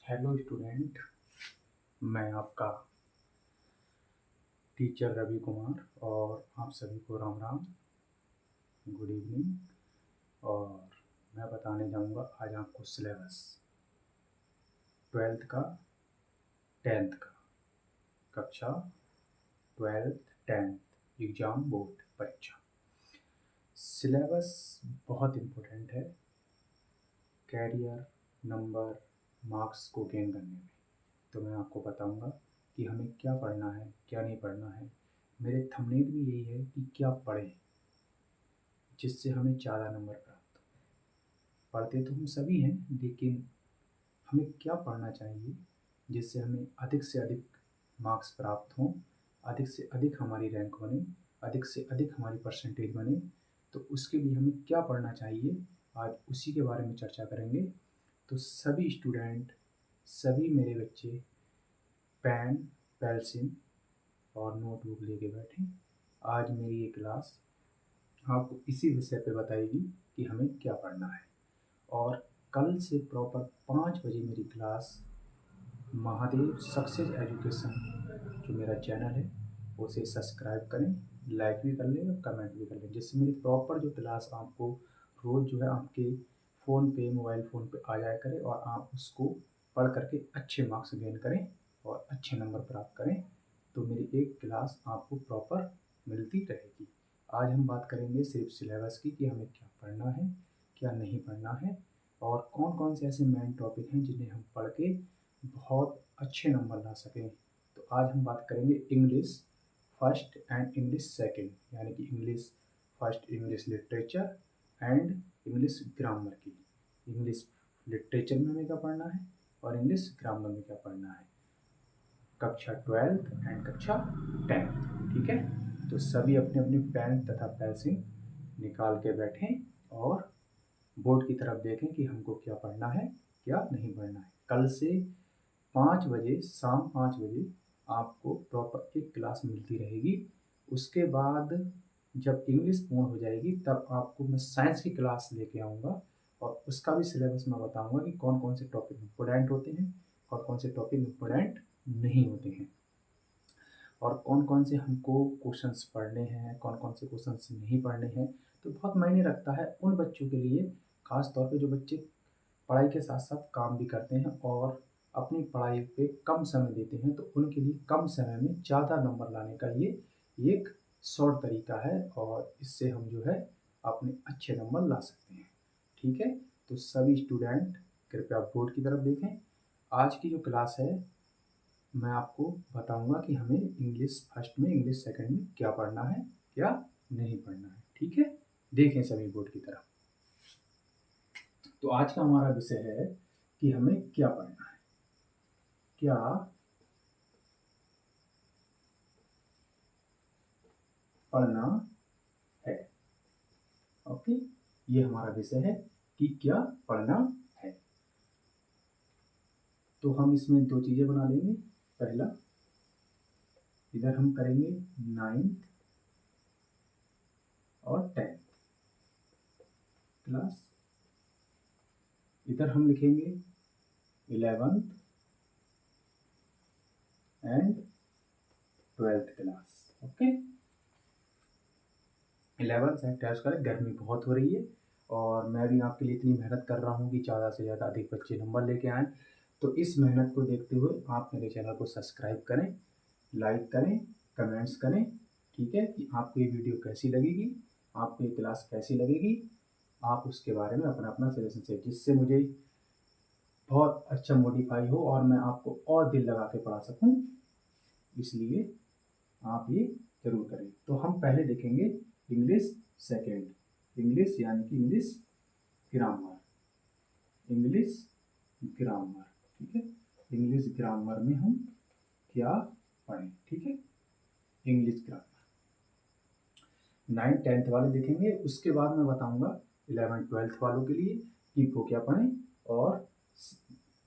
Hello student. मैं आपका teacher Ravi Kumar और आप सभी को राम राम, गुड इवनिंग। और मैं बताने जाऊंगा आज आपको सिलेबस 12th का 10th का कक्षा 12th 10th एग्ज़ाम बोर्ड परीक्षा। सिलेबस बहुत इम्पोर्टेंट है कैरियर नंबर मार्क्स को गेन करने में। तो मैं आपको बताऊंगा कि हमें क्या पढ़ना है क्या नहीं पढ़ना है। मेरे थंबनेल भी यही है कि क्या पढ़ें जिससे हमें ज़्यादा नंबर प्राप्त हो। पढ़ते तो हम सभी हैं, लेकिन हमें क्या पढ़ना चाहिए जिससे हमें अधिक से अधिक मार्क्स प्राप्त हों, अधिक से अधिक हमारी रैंक बने, अधिक से अधिक हमारी परसेंटेज बने। तो उसके लिए हमें क्या पढ़ना चाहिए, आज उसी के बारे में चर्चा करेंगे। तो सभी स्टूडेंट, सभी मेरे बच्चे पेन पेंसिल और नोटबुक लेके बैठें। आज मेरी ये क्लास आपको इसी विषय पे बताएगी कि हमें क्या पढ़ना है। और कल से प्रॉपर 5 बजे मेरी क्लास महादेव सक्सेस एजुकेशन जो मेरा चैनल है उसे सब्सक्राइब करें, लाइक भी कर लें और कमेंट भी कर लें, जिससे मेरी प्रॉपर जो क्लास आपको रोज़ जो है आपके फ़ोन पे मोबाइल फ़ोन पे आ जाया करे और आप उसको पढ़ करके अच्छे मार्क्स गेन करें और अच्छे नंबर प्राप्त करें। तो मेरी एक क्लास आपको प्रॉपर मिलती रहेगी। आज हम बात करेंगे सिर्फ सिलेबस की कि हमें क्या पढ़ना है क्या नहीं पढ़ना है और कौन कौन से ऐसे मेन टॉपिक हैं जिन्हें हम पढ़ के बहुत अच्छे नंबर ला सकें। तो आज हम बात करेंगे English first and English second, यानी कि English first, English literature and English grammar की। इंग्लिश लिटरेचर में हमें क्या पढ़ना है और इंग्लिश ग्रामर में क्या पढ़ना है, कक्षा 12th एंड कक्षा 10th। ठीक है, तो सभी अपने अपने पेन तथा पेंसिल निकाल के बैठें और बोर्ड की तरफ देखें कि हमको क्या पढ़ना है क्या नहीं पढ़ना है। कल से 5 बजे, शाम 5 बजे आपको प्रॉपर एक क्लास मिलती रहेगी। उसके बाद जब इंग्लिश पूर्ण हो जाएगी तब आपको मैं साइंस की क्लास लेके आऊँगा और उसका भी सिलेबस मैं बताऊँगा कि कौन कौन से टॉपिक इम्पोर्टेंट होते हैं और कौन से टॉपिक इम्पोर्टेंट नहीं होते हैं और कौन कौन से हमको क्वेश्चंस पढ़ने हैं, कौन कौन से क्वेश्चंस नहीं पढ़ने हैं। तो बहुत मायने रखता है उन बच्चों के लिए, ख़ास तौर पे जो बच्चे पढ़ाई के साथ साथ काम भी करते हैं और अपनी पढ़ाई पे कम समय देते हैं। तो उनके लिए कम समय में ज़्यादा नंबर लाने का ये एक शॉर्ट तरीका है और इससे हम जो है अपने अच्छे नंबर ला सकते हैं। ठीक है, तो सभी स्टूडेंट कृपया बोर्ड की तरफ देखें। आज की जो क्लास है मैं आपको बताऊंगा कि हमें इंग्लिश फर्स्ट में इंग्लिश सेकंड में क्या पढ़ना है क्या नहीं पढ़ना है। ठीक है, देखें सभी बोर्ड की तरफ। तो आज का हमारा विषय है कि हमें क्या पढ़ना है, क्या पढ़ना है। ओके, ये हमारा विषय है कि क्या पढ़ना है। तो हम इसमें दो चीज़ें बना लेंगे। पहला, इधर हम करेंगे 9th और 10th क्लास, इधर हम लिखेंगे 11th and 12th class. Okay, 11th and 12th का गर्मी बहुत हो रही है और मैं भी आपके लिए इतनी मेहनत कर रहा हूँ कि ज़्यादा से ज़्यादा अधिक बच्चे नंबर लेके आएँ। तो इस मेहनत को देखते हुए आप मेरे चैनल को सब्सक्राइब करें, लाइक करें, कमेंट्स करें। ठीक है, कि आपको ये वीडियो कैसी लगेगी, आपको ये क्लास कैसी लगेगी, आप उसके बारे में अपना अपना सजेशन से, जिससे मुझे बहुत अच्छा मोटिफाई हो और मैं आपको और दिल लगा के पढ़ा सकूँ। इसलिए आप ये जरूर करें। तो हम पहले देखेंगे इंग्लिश सेकेंड, इंग्लिश यानी कि इंग्लिश ग्रामर, इंग्लिश ग्रामर। ठीक है, इंग्लिश ग्रामर में हम क्या पढ़ें। ठीक है, इंग्लिश ग्रामर 9th 10th वाले देखेंगे, उसके बाद मैं बताऊंगा 11th 12th वालों के लिए कि वो क्या पढ़ें। और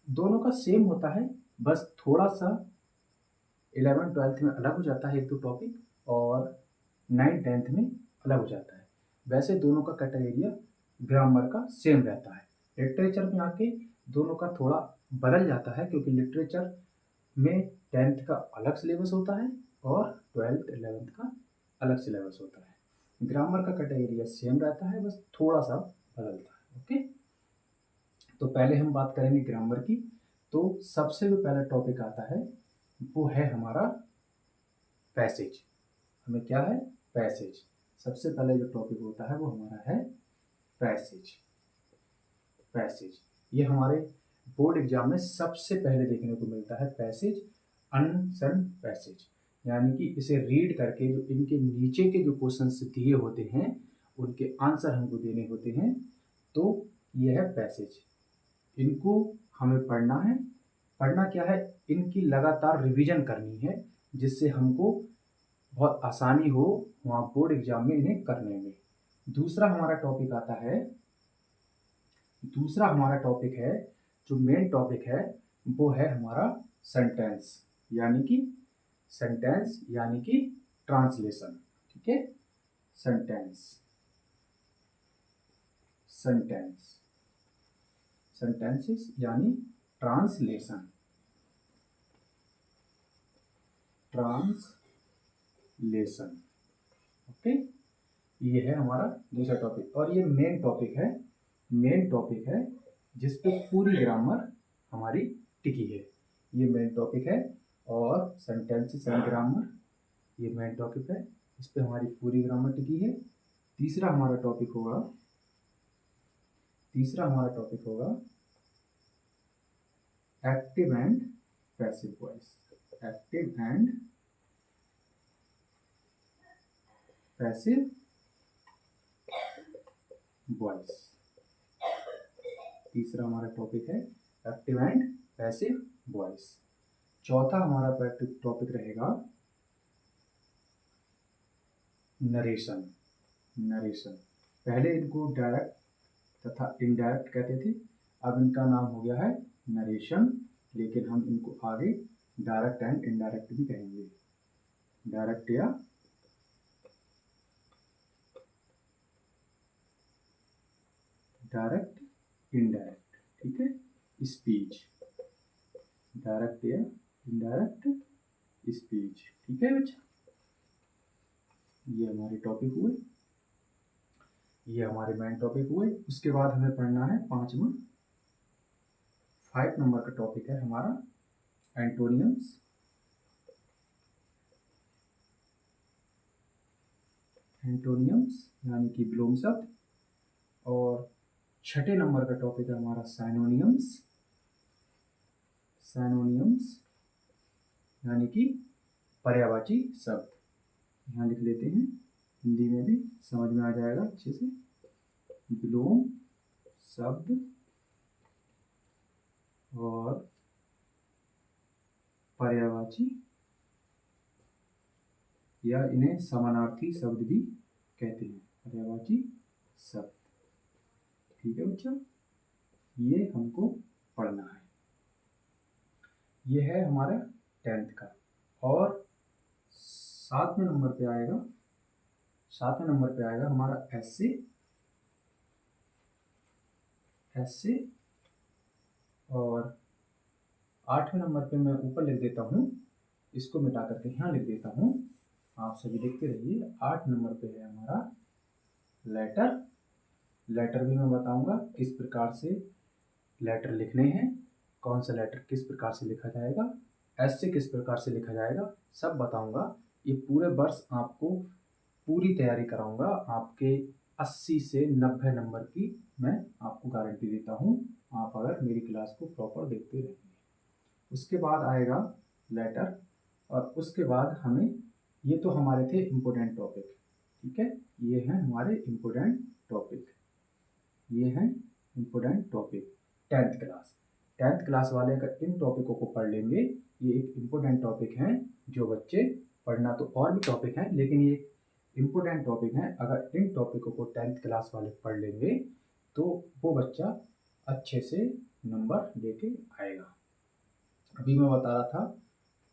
दोनों का सेम होता है, बस थोड़ा सा 11th 12th में अलग हो जाता है एक दो टॉपिक और 9th 10th में अलग हो जाता है। वैसे दोनों का क्राइटेरिया ग्रामर का सेम रहता है। लिटरेचर में आके दोनों का थोड़ा बदल जाता है, क्योंकि लिटरेचर में 10th का अलग सिलेबस होता है और 12th 11th का अलग सिलेबस होता है। ग्रामर का कैटेगरी सेम रहता है, बस थोड़ा सा बदलता है। ओके, तो पहले हम बात करेंगे ग्रामर की। तो सबसे जो पहला टॉपिक आता है वो है हमारा पैसेज। हमें क्या है? पैसेज। सबसे पहले जो टॉपिक होता है वो हमारा है पैसेज। पैसेज ये हमारे बोर्ड एग्जाम में सबसे पहले देखने को मिलता है, पैसेज, अनसन पैसेज। यानी कि इसे रीड करके जो इनके नीचे के जो क्वेश्चंस दिए होते हैं उनके आंसर हमको देने होते हैं, तो ये है पैसेज। इनको हमें पढ़ना है। पढ़ना क्या है? इनकी लगातार रिवीजन करनी है, जिससे हमको बहुत आसानी हो वहाँ बोर्ड एग्जाम में इन्हें करने में। दूसरा हमारा टॉपिक आता है, दूसरा हमारा टॉपिक है, जो मेन टॉपिक है वो है हमारा सेंटेंस, यानी कि सेंटेंस यानी कि ट्रांसलेशन। ठीक है, सेंटेंस, सेंटेंस, सेंटेंसेस यानी ट्रांसलेशन, ट्रांसलेशन। ओके, ये है हमारा दूसरा टॉपिक और ये मेन टॉपिक है, मेन टॉपिक है जिस पे पूरी ग्रामर हमारी टिकी है। ये मेन टॉपिक है और सेंटेंसेस एंड ग्रामर ये मेन टॉपिक है, इस पे हमारी पूरी ग्रामर टिकी है। तीसरा हमारा टॉपिक होगा, तीसरा हमारा टॉपिक होगा active and passive voice. Active and passive voice, तीसरा हमारा टॉपिक है एक्टिव एंड पैसिव वॉइस। चौथा हमारा टॉपिक रहेगा नरेशन। नरेशन, पहले इनको डायरेक्ट तथा इनडायरेक्ट कहते थे, अब इनका नाम हो गया है नरेशन, लेकिन हम इनको आगे डायरेक्ट एंड इनडायरेक्ट भी कहेंगे। डायरेक्ट या डायरेक्ट, इनडायरेक्ट। ठीक है, स्पीच, डायरेक्ट या इनडायरेक्ट स्पीच। ठीक है बच्चा, ये हमारे टॉपिक हुए, ये हमारे मेन टॉपिक हुए। उसके बाद हमें पढ़ना है पांचवा, 5 नंबर का टॉपिक है हमारा एंटोनियम्स। एंटोनियम्स यानी कि विलोम शब्द। और छठे नंबर का टॉपिक है हमारा साइनोनियम्स। साइनोनियम्स यानी कि पर्यायवाची शब्द। यहाँ लिख लेते हैं, हिंदी में भी समझ में आ जाएगा अच्छे से। विलोम शब्द और पर्यायवाची या इन्हें समानार्थी शब्द भी कहते हैं, पर्यायवाची शब्द। ठीक है बच्चा, ये हमको पढ़ना है। ये है हमारा 10th का। और 7वें नंबर पे आएगा, 7वें नंबर पे आएगा हमारा एस्से। एस्से और 8वें नंबर पे मैं ऊपर लिख देता हूँ, इसको मिटा करके यहाँ लिख देता हूँ, आप सभी देखते रहिए। 8 नंबर पे है हमारा लेटर। लेटर भी मैं बताऊंगा किस प्रकार से लेटर लिखने हैं, कौन सा लेटर किस प्रकार से लिखा जाएगा, ऐसे किस प्रकार से लिखा जाएगा, सब बताऊंगा। ये पूरे वर्ष आपको पूरी तैयारी कराऊंगा। आपके 80 से 90 नंबर की मैं आपको गारंटी देता हूँ, आप अगर मेरी क्लास को प्रॉपर देखते रहेंगे। उसके बाद आएगा लेटर और उसके बाद हमें, ये तो हमारे थे इम्पोर्टेंट टॉपिक। ठीक है, ये हैं हमारे इम्पोर्टेंट टॉपिक, ये हैं important topic 10th class. 10th class वाले अगर इन टॉपिकों को पढ़ लेंगे, ये एक इम्पोर्टेंट टॉपिक हैं जो बच्चे, पढ़ना तो और भी टॉपिक हैं लेकिन ये इम्पोर्टेंट टॉपिक हैं। अगर इन टॉपिकों को 10th क्लास वाले पढ़ लेंगे तो वो बच्चा अच्छे से नंबर लेके आएगा। अभी मैं बता रहा था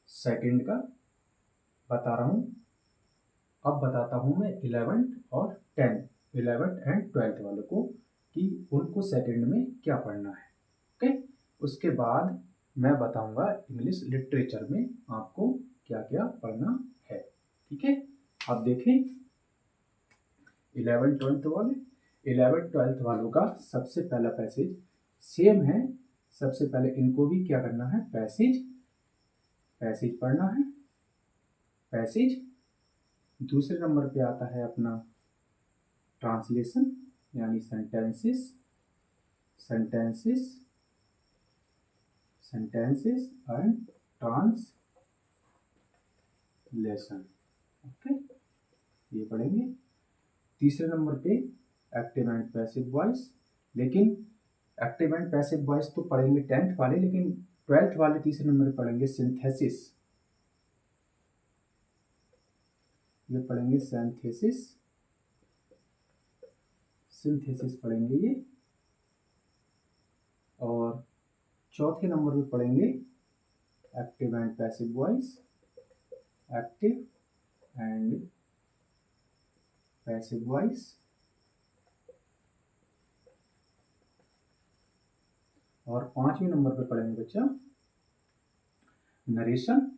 सेकंड का, बता रहा हूँ, अब बताता हूँ मैं 11th और 11th एंड 12th वालों को कि उनको सेकंड में क्या पढ़ना है। ओके, उसके बाद मैं बताऊंगा इंग्लिश लिटरेचर में आपको क्या क्या पढ़ना है। ठीक है, आप देखें 11th 12th वालों का सबसे पहला पैसेज सेम है। सबसे पहले इनको भी क्या करना है, पैसेज पढ़ना है, पैसेज। दूसरे नंबर पे आता है अपना ट्रांसलेशन यानी सेंटेंसेस एंड ट्रांसलेशन। ओके, ये पढ़ेंगे। तीसरे नंबर पे एक्टिव एंड पैसिव वॉइस, लेकिन एक्टिव एंड पैसिव वॉइस तो पढ़ेंगे 10th वाले, लेकिन 12th वाले तीसरे नंबर पे पढ़ेंगे सिंथेसिस। ये पढ़ेंगे सिंथेसिस पढ़ेंगे ये। और चौथे नंबर पे पढ़ेंगे active and passive voice, active and passive voice. और 5वें नंबर पे पढ़ेंगे बच्चा नरेशन।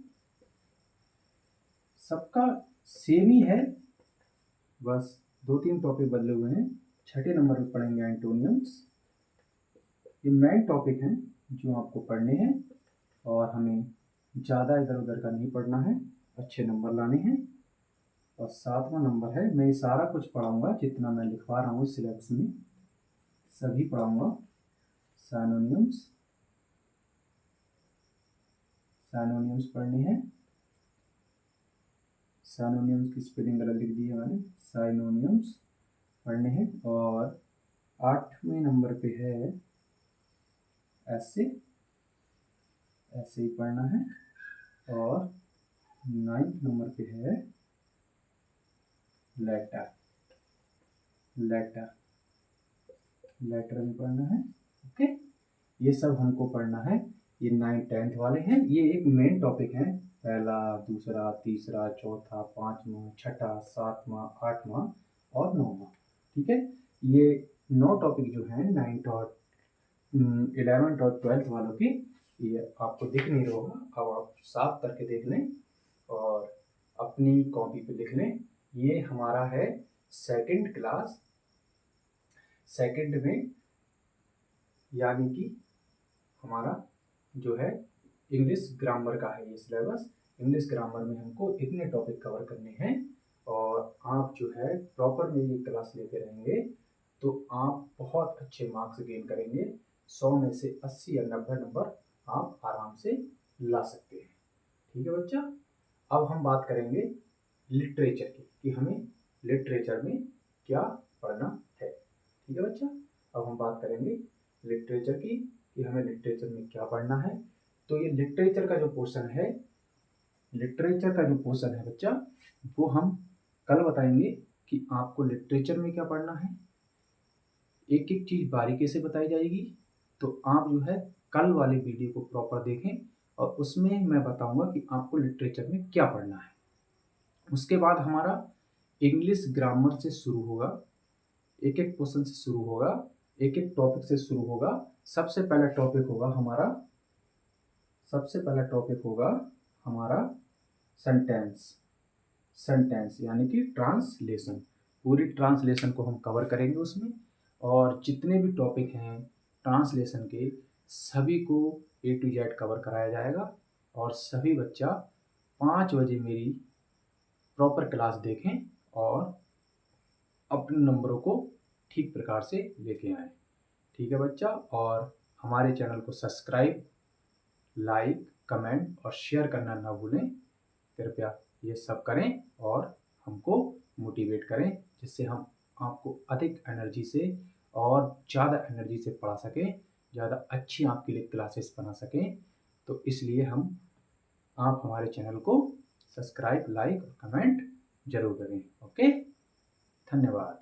सबका सेम ही है, बस 2-3 टॉपिक बदले हुए हैं। 6ठे नंबर पे पढ़ेंगे एंटोनियम्स। ये मेन टॉपिक हैं जो आपको पढ़ने हैं और हमें ज़्यादा इधर उधर का नहीं पढ़ना है, अच्छे नंबर लाने हैं। और 7वां नंबर है, मैं ये सारा कुछ पढ़ाऊंगा जितना मैं लिखवा रहा हूँ सिलेबस में, सभी पढ़ाऊंगा। साइनोनियम्स पढ़ने हैं। साइनोनियम्स की स्पेलिंग गलत लिख दी है मैंने, साइनोनियम्स पढ़ने हैं। और 8वें नंबर पे है ऐसे ही पढ़ना है। और 9th नंबर पे है लेटर में पढ़ना है। ओके, ये सब हमको पढ़ना है। ये 9th 10th वाले हैं। ये एक मेन टॉपिक है, पहला, दूसरा, तीसरा, चौथा, 5वां, 6ठा, 7वां, 8वां और 9वां। ठीक है, ये 9 टॉपिक जो हैं 9th और 11th और 12th वालों की, ये आपको दिख नहीं रहा होगा, अब आप साफ करके देख लें और अपनी कॉपी पे लिख लें। ये हमारा है सेकंड क्लास, सेकंड में, यानी कि हमारा जो है इंग्लिश ग्रामर का है ये सिलेबस। इंग्लिश ग्रामर में हमको इतने टॉपिक कवर करने हैं और आप जो है प्रॉपर में ये क्लास लेते रहेंगे तो आप बहुत अच्छे मार्क्स गेन करेंगे। 100 में से 80 या 90 नंबर आप आराम से ला सकते हैं। ठीक है बच्चा, अब हम बात करेंगे लिटरेचर की कि हमें लिटरेचर में क्या पढ़ना है। ठीक है बच्चा, अब हम बात करेंगे लिटरेचर की कि हमें लिटरेचर में क्या पढ़ना है। तो ये लिटरेचर का जो पोर्शन है बच्चा, वो हम कल बताएंगे कि आपको लिटरेचर में क्या पढ़ना है। एक एक चीज़ बारीकी से बताई जाएगी, तो आप जो है कल वाले वीडियो को प्रॉपर देखें और उसमें मैं बताऊंगा कि आपको लिटरेचर में क्या पढ़ना है। उसके बाद हमारा इंग्लिश ग्रामर से शुरू होगा, एक एक क्वेश्चन से शुरू होगा, एक एक टॉपिक से शुरू होगा। सबसे पहला टॉपिक होगा हमारा सेंटेंस यानी कि ट्रांसलेशन। पूरी ट्रांसलेशन को हम कवर करेंगे उसमें, और जितने भी टॉपिक हैं ट्रांसलेशन के सभी को A to Z कवर कराया जाएगा। और सभी बच्चा 5 बजे मेरी प्रॉपर क्लास देखें और अपने नंबरों को ठीक प्रकार से लेके आएँ। ठीक है बच्चा, और हमारे चैनल को सब्सक्राइब, लाइक, कमेंट और शेयर करना ना भूलें। कृपया ये सब करें और हमको मोटिवेट करें, जिससे हम आपको अधिक एनर्जी से और ज़्यादा एनर्जी से पढ़ा सकें, ज़्यादा अच्छी आपके लिए क्लासेस बना सकें। तो इसलिए आप हमारे चैनल को सब्सक्राइब, लाइक और कमेंट जरूर करें। ओके, धन्यवाद।